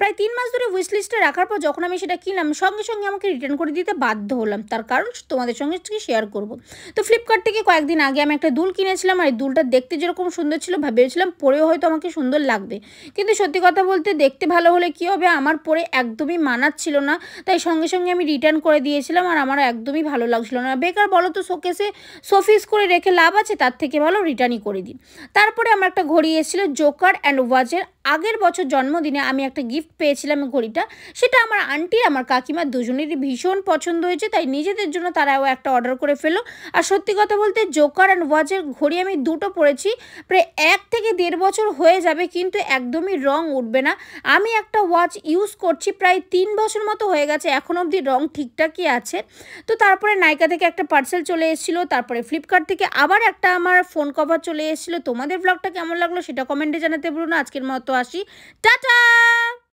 প্রায় 3 মাস ধরে উইশ লিস্টে রাখার পর যখন আমি সেটা কিনলাম, সঙ্গে সঙ্গে আমাকে রিটার্ন করে দিতে বাধ্য হলাম। তার কারণ তোমাদের সঙ্গে আজকে শেয়ার করব। তো ফ্লিপকার্ট থেকে কয়েকদিন আগে আমি একটা দুল কিনেছিলাম, আর এই দুলটা দেখতে যেরকম সুন্দর ছিল ভেবেছিলাম পরেও হয়তো আমাকে সুন্দর লাগবে, কিন্তু সত্যি কথা বলতে দেখতে ভালো হলে কী হবে, আমার পরে একদমই মানাচ্ছিল না। তাই সঙ্গে সঙ্গে আমি রিটার্ন করে দিয়েছিলাম, আর আমার একদমই ভালো লাগছিল না। বেকার বলো তো, শোকেসে শোপিস করে রেখে লাভ আছে? তার থেকে ভালো রিটার্নই করে দিই। তারপরে আমার একটা ঘড়ি এসেছিলো জোকার অ্যান্ড ওয়াচের। আগের বছর জন্মদিনে আমি একটা গিফট পেয়েছিলাম ঘড়িটা, সেটা আমার আন্টি আমার কাকিমা দুজনেরই ভীষণ পছন্দ হয়েছে, তাই নিজেদের জন্য তারাও একটা অর্ডার করে ফেলো। আর সত্যি কথা বলতে জোকার অ্যান্ড ওয়াচের ঘড়ি আমি দুটো পরেছি, প্রায় 1 থেকে 1.5 বছর হয়ে যাবে, কিন্তু একদমই রং উঠবে না। আমি একটা ওয়াচ ইউজ করছি প্রায় 3 বছর মতো হয়ে গেছে, এখন অবধি রং ঠিকঠাকই আছে। তো তারপরে নাইকা থেকে একটা পার্সেল চলে এসেছিলো, তারপরে ফ্লিপকার্ট থেকে আবার একটা আমার ফোন কভার চলে এসেছিলো। তোমাদের ব্লগটা কেমন লাগলো সেটা কমেন্টে জানাতে ভুলো না। আজকের মতো আসি, টাটা।